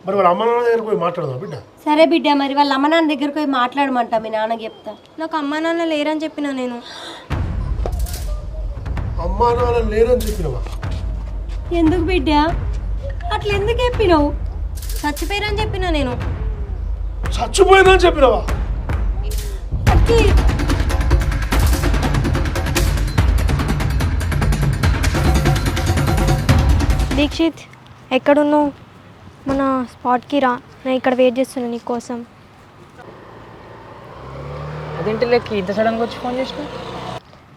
మరి వాళ్ళ అమ్మ నాన్న దగ్గరికి పోయి మాట్లాడదాం బిడ్డ. సరే బిడ్డ, మరి వాళ్ళ అమ్మ నాన్న దగ్గరికి పోయి మాట్లాడమంటా, మీ నాన్నకి చెప్తా. నాకు అమ్మ నాన్న లేరని చెప్పిన నేను. అమ్మా నాన్న లేరని చెప్పినవా? ఎందుకు బిడ్డ అట్లా ఎందుకు చెప్పినావు? చచ్చిపోయారని చెప్పిన నేను. చచ్చిపోయిందని చెప్పినవా? అక్కి దీక్షిత్ ఎక్కడున్నావు? మన స్పాట్కి రా, నేను ఇక్కడ వెయిట్ చేస్తున్నా నీ కోసం. అదేంటి లెక్క ఇంత సడన్గా వచ్చి ఫోన్ చేసిన?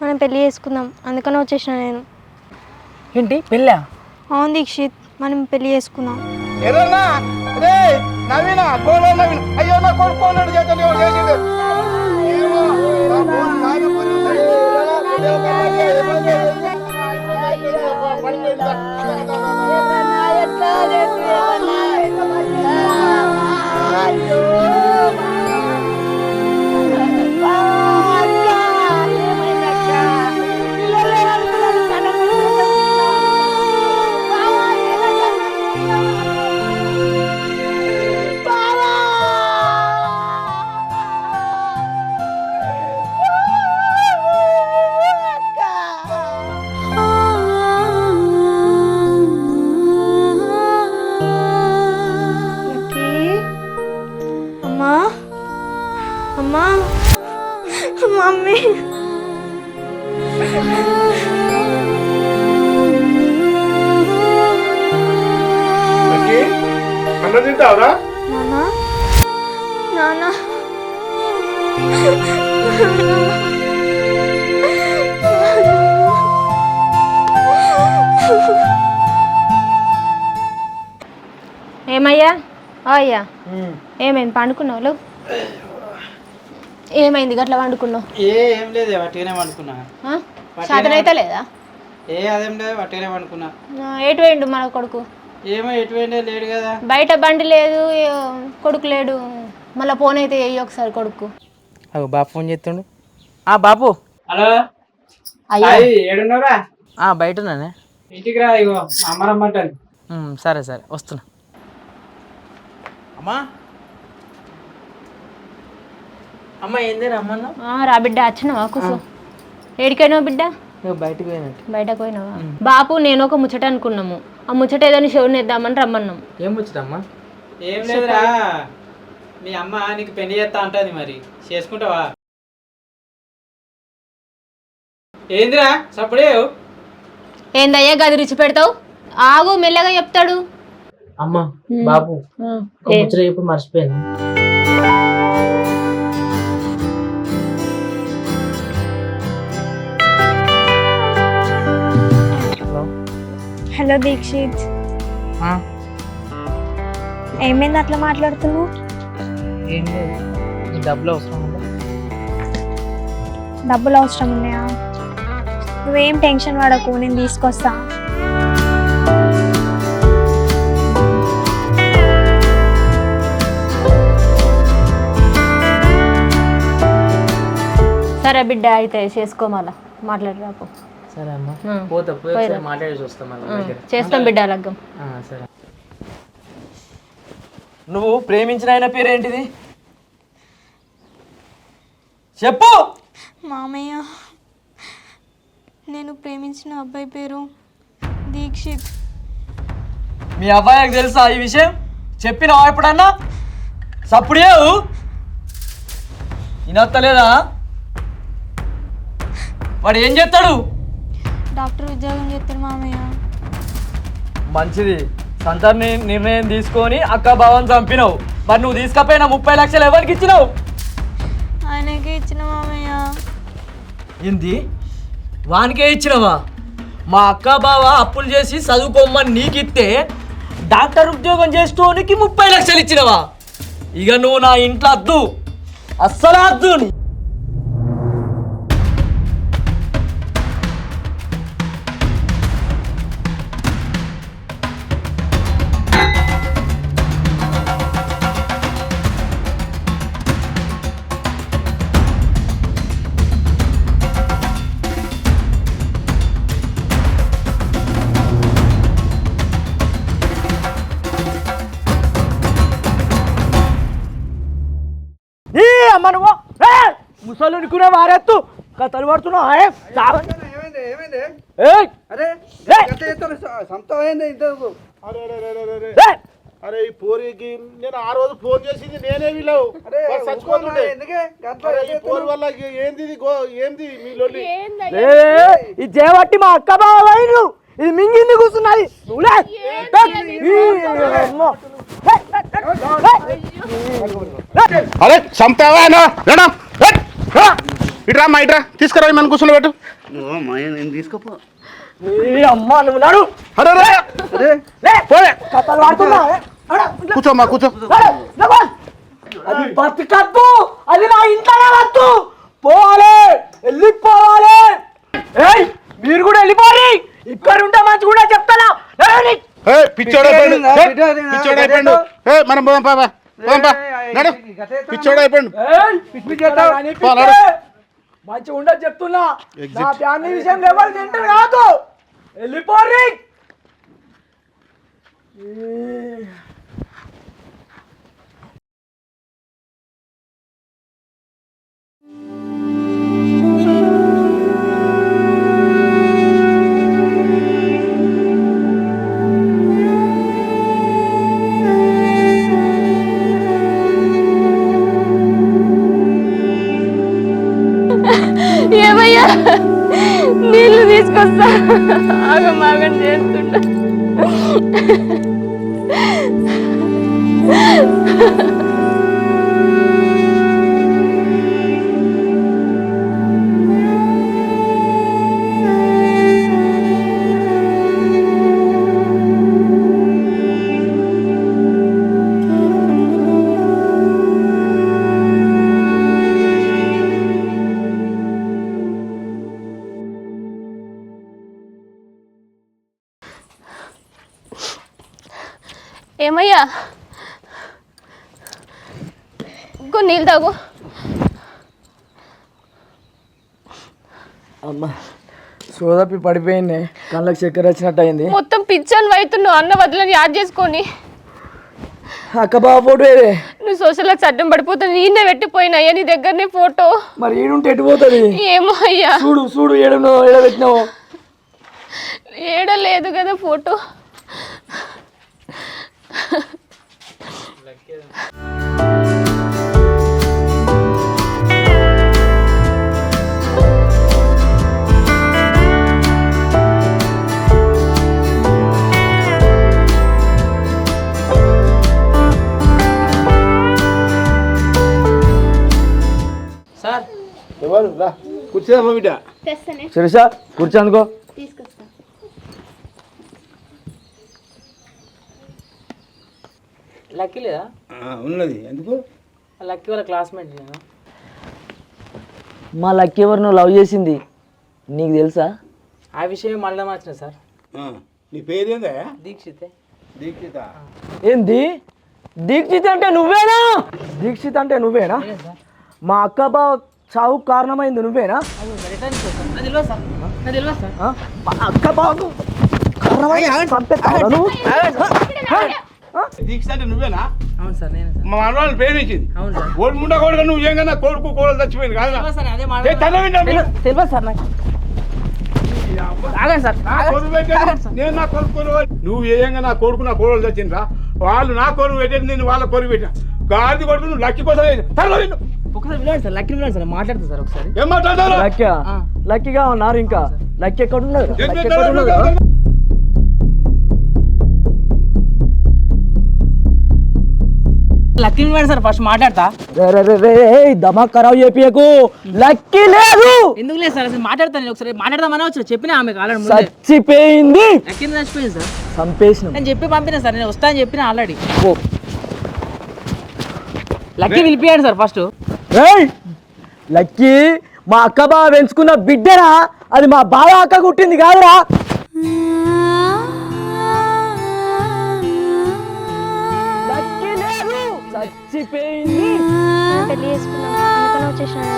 మనం పెళ్ళి చేసుకుందాం అందుకనే వచ్చేసిన నేను. ఏంటి పెళ్ళా? అవును దీక్షిత్, మనం పెళ్ళి చేసుకుందాం. అయ్యో నా కొడుకున్నాడు చేసిండు. అమ్మా అమ్మా మమ్మీ. అన్నం తింటావురా? నాన్న నాన్న ఏమయ్యా? అయ్యా ఏమైంది? పండుకున్నావు? ఏమైంది గట్లా పండుకున్నావు? ఏం లేదు వట్టిగానే పండుకున్నా. సాధనైతే లేదా? అదేం లేదు వట్టిగానే పండుకున్నా. ఎటు పోయిండు మన కొడుకు? ఏమో ఎటువంటి లేడు కదా. బయట బండి లేదు, కొడుకు లేడు. మళ్ళీ ఫోన్ అయితే వేయి ఒకసారి కొడుకు. బాపు ఫోన్ చేస్తుండు. బాపు. హలో ఏడున్నారా? బయట ఉన్నానే. ఇంటికి రా, ఇగో అమ్మ రమ్మంటాను. సరే సరే వస్తున్నా. అమ్మా అమ్మ ఏంది రమ్మన్నా? రా బిడ్డ, వచ్చినావా? కూర్చో. ఏడికైనావు బిడ్డ? బయటకు పోయినట్టు. బయటకు పోయినావా? బాపు నేను ఒక ముచ్చట అనుకున్నాము. ఆ ముచ్చట ఏదైనా షోని వేద్దామని రమ్మన్నాం. ఏం ముచ్చటమ్మా? ఏం లేదురా, మీ అమ్మ నీకు పెళ్లి చేస్తా అంటది, మరి చేసుకుంటావా? ఏందిరా సప్పుడే? ఏందయ్యా గది రుచి పెడతావు? ఆగు, మెల్లగా చెప్తాడు. అమ్మా బాబు ముచ్చట ఇప్పుడు మర్చిపోయాను. హలో దీక్షిత్, ఏమైంది అట్లా మాట్లాడుతున్నావు? ఏం లేదు, నీ డబ్బులు అవసరం ఉందా? డబ్బులు అవసరం ఉన్నాయా? నువ్వేం టెన్షన్ పడకు, నేను తీసుకొస్తా. సరే బిడ్డ, అయితే చేసుకో, మళ్ళా మాట్లాడి రాకు. సరే అమ్మా, పోతా పోయి మాట్లాడేసి వస్తాం. చేస్తాం బిడ్డ లగ్గం. సరే. నువ్వు ప్రేమించిన ఆయన పేరేంటిది చెప్పు. మామయ్య, నేను ప్రేమించిన అబ్బాయి పేరు దీక్షిత్. మీ అబ్బాయికి తెలుసా ఈ విషయం? చెప్పినావా ఎప్పుడన్నా? సప్పుడు వినొత్తలేదా? వాడు ఏం చేస్తాడు? డాక్టర్ ఉద్యోగం చేస్తాడు మామయ్య. మంచిది, సంతాన నిర్ణయం తీసుకొని అక్క బావని చంపినావు. మరి నువ్వు తీసుకపోయినా 30 లక్షలు ఎవరికి ఇచ్చినావు? ఆయనకే ఇచ్చిన మామయ్య. ఏంది, వానికే ఇచ్చినవా? మా అక్క బావ అప్పులు చేసి చదువుకోమని నీకిస్తే డాక్టర్ ఉద్యోగం చేసుకోనికి 30 లక్షలు ఇచ్చినవా? ఇక నువ్వు నా ఇంట్లో వద్దు, అస్సలు వద్దు. అమ్మ నువ్వు ముసలుని కూడా వారెత్తు కథలు పడుతున్నావు ఏమైంది ఏమైంది ఏయ్ అరే ఏయ్! గట్ల చేస్తాను సంతం అయింది ఇంతకు అరే అరే అరే అరే అరే. ఏయ్! అరే ఈ పోరికి నేను ఆ రోజు ఫోన్ చేసింది నేనే వీళ్ళవు అరే వాడు చచ్చిపోతుండే. ఎందుకే గట్ల అరే ఈ ఫోన్ వల్ల ఏంది ఇది ఏంది మీ లొల్లి ఇది చేయబట్టి మా అక్క బావ వైరు ఇది మింగింది కూర్చున్నది నువ్వులే. అమ్మ. అరే చంపావా ఇట్రా మా ఇట్రా తీసుకురా మన కూర్చొని పెట్టు నేను తీసుకోపో అమ్మ నువ్వు నాడు అరే పోలే కథలు పడుతున్నావు కూర్చోమ్మా కూర్చో అది బతకద్దు అది నా ఇంట్లోనే వద్దు పోవాలి వెళ్ళిపోవాలి ఏయ్ మీరు కూడా వెళ్ళిపోయి ఇక్కడ ఉంటే మంచి కూడా చెప్తానా పిచ్చోడైపోయాడు మనం పోదాం పాపా నడు పిచ్చోడైపోయాడు మంచిగా ఉండదు చెప్తున్నా నా ఫ్యామిలీ విషయం ఎవరు తింటే కాదు వెళ్ళిపోర్రి ఏమయ్యా నీళ్ళు తీసుకొస్తా ఆగం ఆగం చేస్తుంటా ఏమయ్యా ఇంకో నీళ్ళు తాగు అమ్మ సోదపి పడిపోయింది కళ్ళకి చక్కెర వచ్చినట్టు అయింది మొత్తం పిచ్చని అవుతున్నావు అన్న వదిలని యాడ్ చేసుకొని అక్క బావ ఫోటో ఏదే నువ్వు సోషల్ అడ్డం పడిపోతుంది నేనే పెట్టిపోయినాయ్యా నీ దగ్గరనే ఫోటో మరి ఈడుంటే ఎటు పోతుంది ఏమో అయ్యా చూడు చూడు ఏడ పెట్టినావు ఏడలేదు కదా ఫోటో సార్ ఎవరు రా కూర్చోమ్మా బిడ్డ సరేసా కూర్చోనుకో లక్కీ లేదా ఉన్నది ఎందుకు లక్కీ వాళ్ళ క్లాస్మేట్ నేను మా లక్కీ ఎవరు నువ్వు లవ్ చేసింది నీకు తెలుసా ఆ విషయం మళ్ళీ మార్చిన సార్ నీ పేరు ఏందా దీక్షితే దీక్షిత ఏంది దీక్షిత్ అంటే నువ్వేనా దీక్షిత్ అంటే నువ్వేనా మా అక్క బావ చావు కారణమైంది నువ్వేనా మా అక్క బావకు దీక్షిత అంటే నువ్వేనా అవును సార్ నేను మా మనవాళ్ళు పేరు ఇచ్చింది అవును సార్ ఓడి ముండ కొడుకు నువ్వు ఏం కన్నా కొడుకు కోడలు చచ్చిపోయింది కాదు తెలియదు సార్ నాకు ఆగండి సార్ నేను నా కొడుకు నువ్వు ఏంగా నా కొడుకు నా కోడలు చచ్చిండ్రా వాళ్ళు నా కొడుకు పెట్టేది నేను వాళ్ళ కొడుకు పెట్టిన గాడి కొడుకు నువ్వు లక్కి కోసం ఒకసారి వినండి సార్ లక్కీ వినండి సార్ మాట్లాడతా సార్ ఒకసారి ఏం మాట్లాడతారు లక్కీగా ఉన్నారు ఇంకా లక్కీ ఎక్కడ ఉన్నది లక్కీ వినండి సార్ ఫస్ట్ మాట్లాడతా దమాక్ ఖరాబ్ చెప్పకు లక్కీ లేదు ఎందుకు లేదు సార్ అసలు మాట్లాడతాను నేను ఒకసారి మాట్లాడదామని వచ్చి చెప్పిన ఆమె ఆల్రెడీ చచ్చిపోయింది లక్కీ చచ్చిపోయింది సార్ చంపేసిన నేను చెప్పి పంపిన సార్ నేను వస్తా అని చెప్పిన ఆల్రెడీ లక్కీ పిలిపియాడు సార్ ఫస్ట్ లక్కీ మా అక్క బావ పెంచుకున్న బిడ్డరా అది మా బావ అక్క కుట్టింది కాదురా లక్కీ లేదు చచ్చిపోయింది పెళ్లి చేసుకున్నాం అందుకని వచ్చేసాను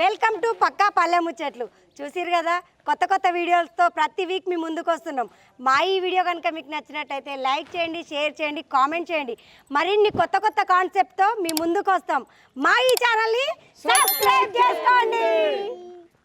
వెల్కమ్ టు పక్కా పల్లె ముచ్చట్లు. చూసిరు కదా, కొత్త కొత్త వీడియోలతో ప్రతి వీక్ మీ ముందుకు వస్తున్నాం. మా ఈ వీడియో కనుక మీకు నచ్చినట్టయితే లైక్ చేయండి, షేర్ చేయండి, కామెంట్ చేయండి. మరిన్ని కొత్త కొత్త కాన్సెప్ట్తో మీ ముందుకు వస్తాం. మా ఈ ఛానల్ని సబ్స్క్రైబ్ చేసుకోండి.